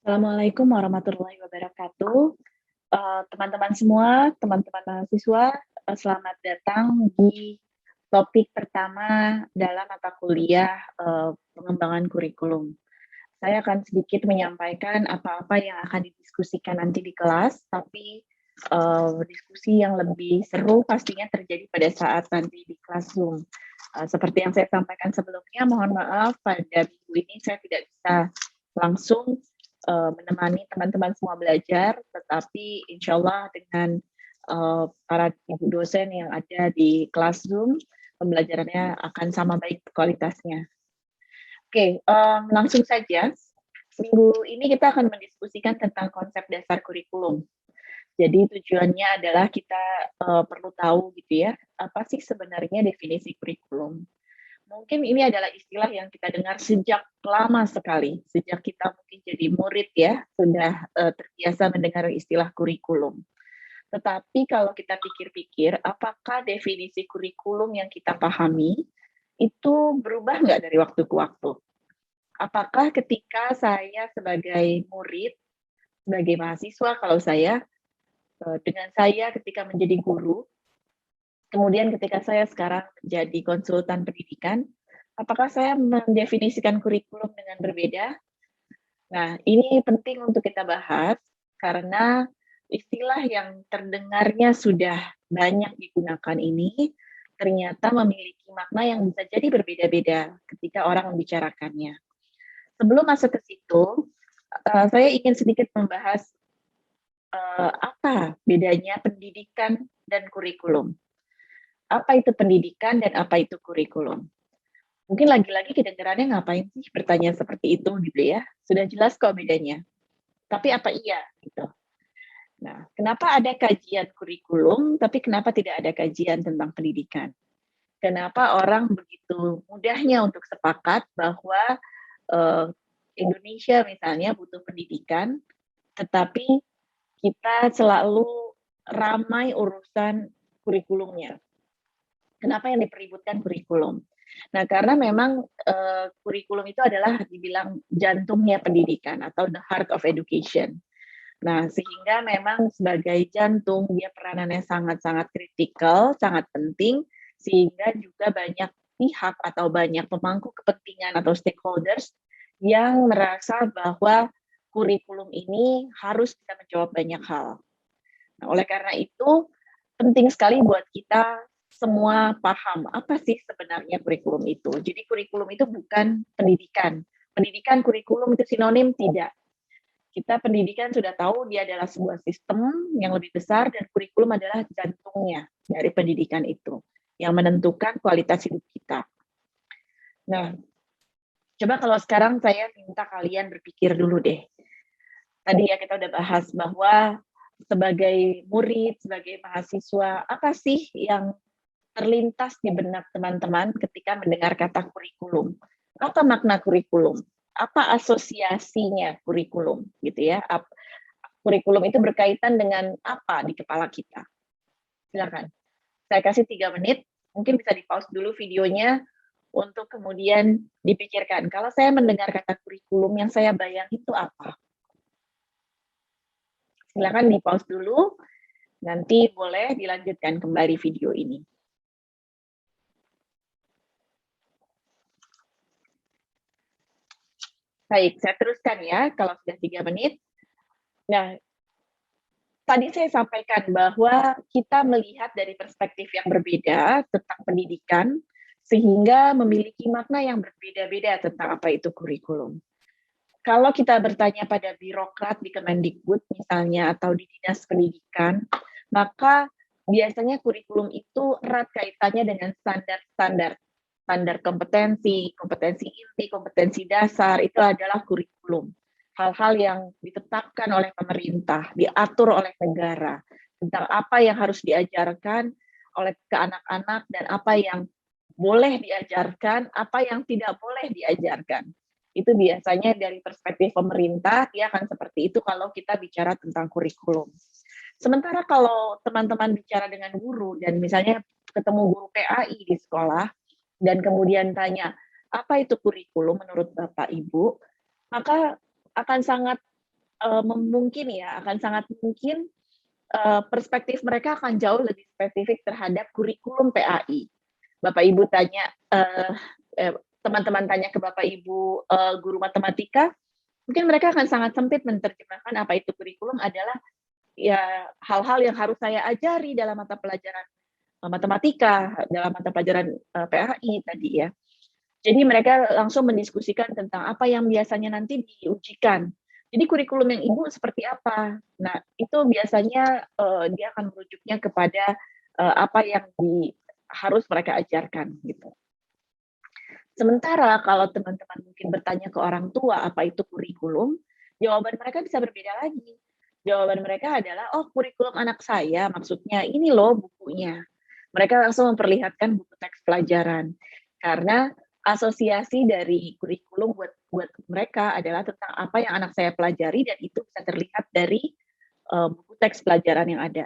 Assalamualaikum warahmatullahi wabarakatuh. Teman-teman semua, teman-teman mahasiswa, selamat datang di topik pertama dalam mata kuliah pengembangan kurikulum. Saya akan sedikit menyampaikan apa-apa yang akan didiskusikan nanti di kelas, tapi diskusi yang lebih seru pastinya terjadi pada saat nanti di kelas Zoom. Seperti yang saya sampaikan sebelumnya, mohon maaf pada minggu ini saya tidak bisa langsung menemani teman-teman semua belajar, tetapi insya Allah dengan para ibu dosen yang ada di kelas Zoom, pembelajarannya akan sama baik kualitasnya. Oke, langsung saja. Minggu ini kita akan mendiskusikan tentang konsep dasar kurikulum. Jadi tujuannya adalah kita perlu tahu gitu ya, apa sih sebenarnya definisi kurikulum. Mungkin ini adalah istilah yang kita dengar sejak lama sekali, sejak kita mungkin jadi murid ya, sudah terbiasa mendengar istilah kurikulum. Tetapi kalau kita pikir-pikir, apakah definisi kurikulum yang kita pahami itu berubah nggak dari waktu ke waktu? Apakah ketika saya sebagai murid, sebagai mahasiswa, kalau saya, dengan saya ketika menjadi guru, kemudian ketika saya sekarang menjadi konsultan pendidikan, apakah saya mendefinisikan kurikulum dengan berbeda? Nah, ini penting untuk kita bahas karena istilah yang terdengarnya sudah banyak digunakan ini ternyata memiliki makna yang bisa jadi berbeda-beda ketika orang membicarakannya. Sebelum masuk ke situ, saya ingin sedikit membahas apa bedanya pendidikan dan kurikulum. Apa itu pendidikan dan apa itu kurikulum? Mungkin lagi-lagi kedengarannya ngapain sih bertanya seperti itu gitu ya. Sudah jelas kok bedanya. Tapi apa iya gitu. Nah, kenapa ada kajian kurikulum tapi kenapa tidak ada kajian tentang pendidikan? Kenapa orang begitu mudahnya untuk sepakat bahwa uh, Indonesia misalnya butuh pendidikan, tetapi kita selalu ramai urusan kurikulumnya. Kenapa yang dipeributkan kurikulum? Nah, karena memang kurikulum itu adalah dibilang jantungnya pendidikan atau the heart of education. Nah, sehingga memang sebagai jantung dia peranannya sangat-sangat kritikal, sangat penting, sehingga juga banyak pihak atau banyak pemangku kepentingan atau stakeholders yang merasa bahwa kurikulum ini harus bisa menjawab banyak hal. Nah, oleh karena itu, penting sekali buat kita semua paham apa sih sebenarnya kurikulum itu. Jadi kurikulum itu bukan pendidikan. Pendidikan kurikulum itu sinonim tidak. Kita pendidikan sudah tahu dia adalah sebuah sistem yang lebih besar dan kurikulum adalah jantungnya dari pendidikan itu yang menentukan kualitas hidup kita. Nah, coba kalau sekarang saya minta kalian berpikir dulu deh. Tadi ya kita udah bahas bahwa sebagai murid, sebagai mahasiswa, apa sih yang terlintas di benak teman-teman ketika mendengar kata kurikulum? Apa makna kurikulum? Apa asosiasinya kurikulum gitu ya? Kurikulum itu berkaitan dengan apa di kepala kita? Silakan. Saya kasih 3 menit, mungkin bisa di-pause dulu videonya untuk kemudian dipikirkan. Kalau saya mendengar kata kurikulum yang saya bayang itu apa? Silakan di-pause dulu, nanti boleh dilanjutkan kembali video ini. Baik, saya teruskan ya, kalau sudah 3 menit. Nah, tadi saya sampaikan bahwa kita melihat dari perspektif yang berbeda tentang pendidikan, sehingga memiliki makna yang berbeda-beda tentang apa itu kurikulum. Kalau kita bertanya pada birokrat di Kemendikbud misalnya, atau di Dinas Pendidikan, maka biasanya kurikulum itu erat kaitannya dengan standar-standar. Standar kompetensi, kompetensi inti, kompetensi dasar, itu adalah kurikulum. Hal-hal yang ditetapkan oleh pemerintah, diatur oleh negara, tentang apa yang harus diajarkan oleh ke anak-anak dan apa yang boleh diajarkan, apa yang tidak boleh diajarkan. Itu biasanya dari perspektif pemerintah, dia akan seperti itu kalau kita bicara tentang kurikulum. Sementara kalau teman-teman bicara dengan guru dan misalnya ketemu guru PAI di sekolah dan kemudian tanya, apa itu kurikulum menurut Bapak Ibu? Maka akan sangat mungkin ya, akan sangat mungkin perspektif mereka akan jauh lebih spesifik terhadap kurikulum PAI. Bapak Ibu tanya, teman-teman tanya ke Bapak Ibu guru matematika, mungkin mereka akan sangat sempit menerjemahkan apa itu kurikulum adalah ya hal-hal yang harus saya ajari dalam mata pelajaran matematika, dalam mata pelajaran PAI tadi ya. Jadi mereka langsung mendiskusikan tentang apa yang biasanya nanti diujikan. Jadi kurikulum yang Ibu seperti apa? Nah, itu biasanya dia akan merujuknya kepada apa yang harus mereka ajarkan gitu. Sementara kalau teman-teman mungkin bertanya ke orang tua apa itu kurikulum, jawaban mereka bisa berbeda lagi. Jawaban mereka adalah, oh kurikulum anak saya, maksudnya ini loh bukunya. Mereka langsung memperlihatkan buku teks pelajaran. Karena asosiasi dari kurikulum buat mereka adalah tentang apa yang anak saya pelajari dan itu bisa terlihat dari buku teks pelajaran yang ada.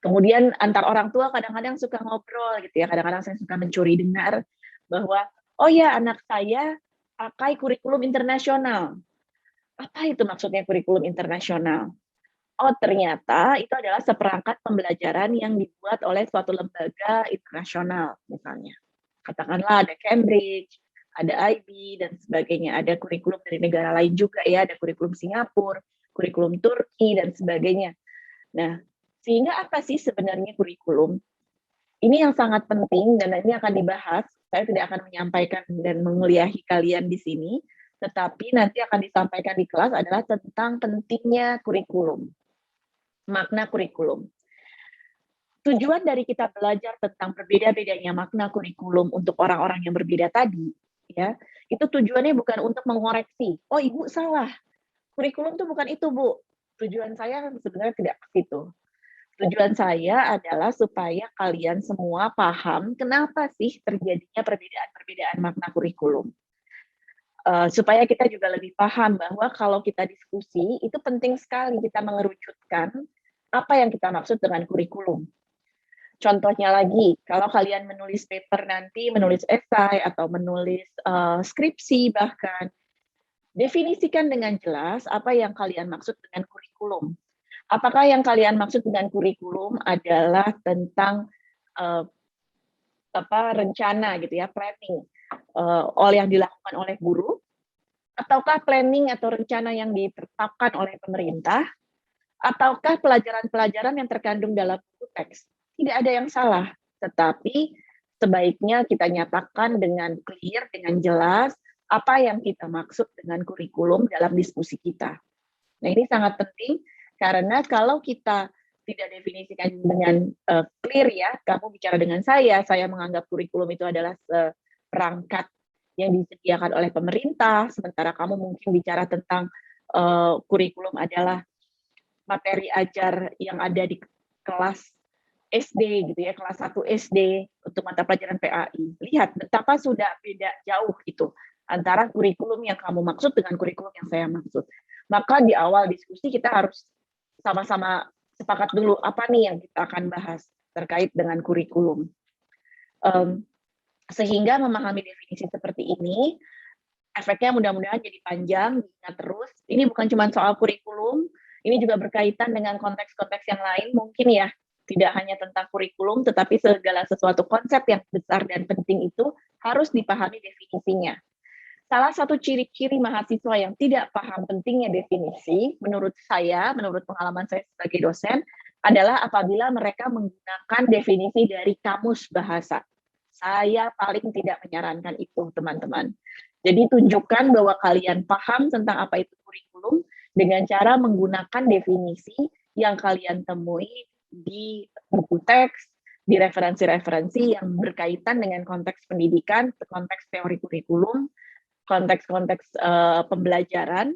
Kemudian antar orang tua kadang-kadang suka ngobrol gitu ya, kadang-kadang saya suka mencuri dengar bahwa oh ya anak saya pakai kurikulum internasional. Apa itu maksudnya kurikulum internasional? Oh ternyata itu adalah seperangkat pembelajaran yang dibuat oleh suatu lembaga internasional misalnya. Katakanlah ada Cambridge, ada IB dan sebagainya, ada kurikulum dari negara lain juga ya, ada kurikulum Singapura, kurikulum Turki dan sebagainya. Nah, sehingga apa sih sebenarnya kurikulum? Ini yang sangat penting dan ini akan dibahas. Saya tidak akan menyampaikan dan menguliahi kalian di sini, tetapi nanti akan disampaikan di kelas adalah tentang pentingnya kurikulum, makna kurikulum. Tujuan dari kita belajar tentang berbeda-bedanya makna kurikulum untuk orang-orang yang berbeda tadi, ya, itu tujuannya bukan untuk mengoreksi. Oh, Ibu salah. Kurikulum itu bukan itu, Bu. Tujuan saya sebenarnya tidak ke situ. Tujuan saya adalah supaya kalian semua paham kenapa sih terjadinya perbedaan-perbedaan makna kurikulum. Supaya kita juga lebih paham bahwa kalau kita diskusi, itu penting sekali kita mengerucutkan apa yang kita maksud dengan kurikulum. Contohnya lagi, kalau kalian menulis paper nanti, menulis esai atau menulis skripsi bahkan, definisikan dengan jelas apa yang kalian maksud dengan kurikulum. Apakah yang kalian maksud dengan kurikulum adalah tentang rencana gitu ya, planning yang dilakukan oleh guru, ataukah planning atau rencana yang ditetapkan oleh pemerintah, ataukah pelajaran-pelajaran yang terkandung dalam buku teks? Tidak ada yang salah, tetapi sebaiknya kita nyatakan dengan clear, dengan jelas, apa yang kita maksud dengan kurikulum dalam diskusi kita. Nah, ini sangat penting, karena kalau kita tidak definisikan dengan clear ya, kamu bicara dengan saya menganggap kurikulum itu adalah perangkat yang disediakan oleh pemerintah, sementara kamu mungkin bicara tentang kurikulum adalah materi ajar yang ada di kelas SD gitu ya, kelas 1 SD untuk mata pelajaran PAI. Lihat betapa sudah beda jauh itu antara kurikulum yang kamu maksud dengan kurikulum yang saya maksud. Maka di awal diskusi kita harus sama-sama sepakat dulu apa nih yang kita akan bahas terkait dengan kurikulum. Sehingga memahami definisi seperti ini, efeknya mudah-mudahan jadi panjang, diingat terus. Ini bukan cuma soal kurikulum, ini juga berkaitan dengan konteks-konteks yang lain mungkin ya. Tidak hanya tentang kurikulum, tetapi segala sesuatu konsep yang besar dan penting itu harus dipahami definisinya. Salah satu ciri-ciri mahasiswa yang tidak paham pentingnya definisi, menurut saya, menurut pengalaman saya sebagai dosen, adalah apabila mereka menggunakan definisi dari kamus bahasa. Saya paling tidak menyarankan itu, teman-teman. Jadi tunjukkan bahwa kalian paham tentang apa itu kurikulum dengan cara menggunakan definisi yang kalian temui di buku teks, di referensi-referensi yang berkaitan dengan konteks pendidikan, konteks teori kurikulum, konteks-konteks pembelajaran,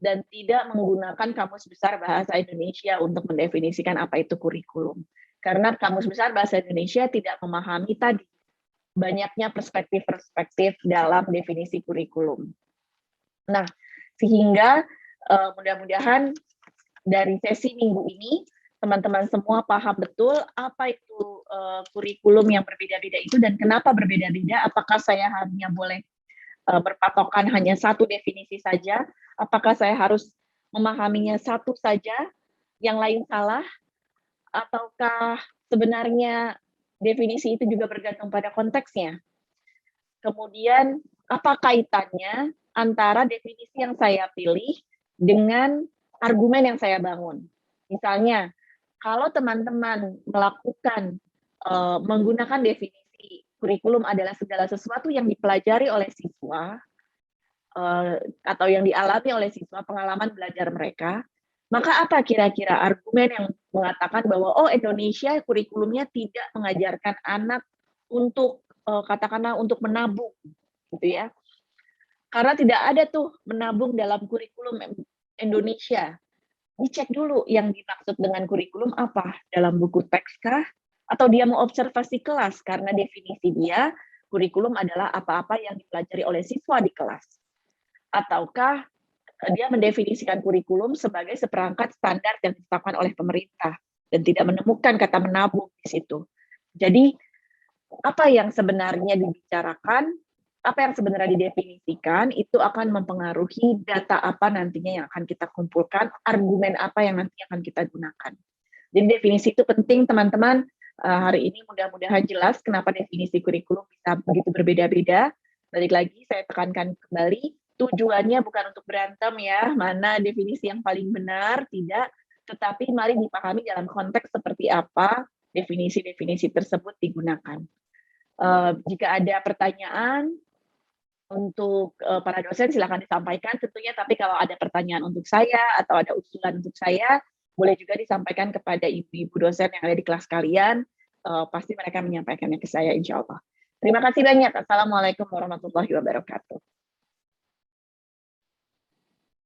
dan tidak menggunakan kamus besar bahasa Indonesia untuk mendefinisikan apa itu kurikulum. Karena kamus besar bahasa Indonesia tidak memahami tadi banyaknya perspektif-perspektif dalam definisi kurikulum. Nah, sehingga mudah-mudahan dari sesi minggu ini, teman-teman semua paham betul apa itu kurikulum yang berbeda-beda itu dan kenapa berbeda-beda. Apakah saya hanya boleh berpatokan hanya satu definisi saja? Apakah saya harus memahaminya satu saja, yang lain salah? Ataukah sebenarnya definisi itu juga bergantung pada konteksnya? Kemudian, apa kaitannya antara definisi yang saya pilih dengan argumen yang saya bangun? Misalnya, kalau teman-teman melakukan menggunakan definisi kurikulum adalah segala sesuatu yang dipelajari oleh siswa atau yang dialami oleh siswa, pengalaman belajar mereka, maka apa kira-kira argumen yang mengatakan bahwa oh Indonesia kurikulumnya tidak mengajarkan anak untuk katakanlah untuk menabung, gitu ya? Karena tidak ada tuh menabung dalam kurikulum Indonesia. Dicek dulu yang dimaksud dengan kurikulum apa, dalam buku teks kah? Atau dia mau observasi kelas, karena definisi dia, kurikulum adalah apa-apa yang dipelajari oleh siswa di kelas. Ataukah dia mendefinisikan kurikulum sebagai seperangkat standar yang ditetapkan oleh pemerintah, dan tidak menemukan kata menabung di situ. Jadi, apa yang sebenarnya dibicarakan, apa yang sebenarnya didefinisikan, itu akan mempengaruhi data apa nantinya yang akan kita kumpulkan, argumen apa yang nanti akan kita gunakan. Jadi definisi itu penting, teman-teman. Hari ini mudah-mudahan jelas kenapa definisi kurikulum bisa begitu berbeda-beda. Balik lagi, saya tekankan kembali, tujuannya bukan untuk berantem ya, mana definisi yang paling benar, tidak. Tetapi mari dipahami dalam konteks seperti apa definisi-definisi tersebut digunakan. Jika ada pertanyaan untuk para dosen, silakan disampaikan tentunya, tapi kalau ada pertanyaan untuk saya atau ada usulan untuk saya, boleh juga disampaikan kepada ibu-ibu dosen yang ada di kelas kalian, pasti mereka menyampaikannya ke saya insya Allah. Terima kasih banyak. Assalamualaikum warahmatullahi wabarakatuh.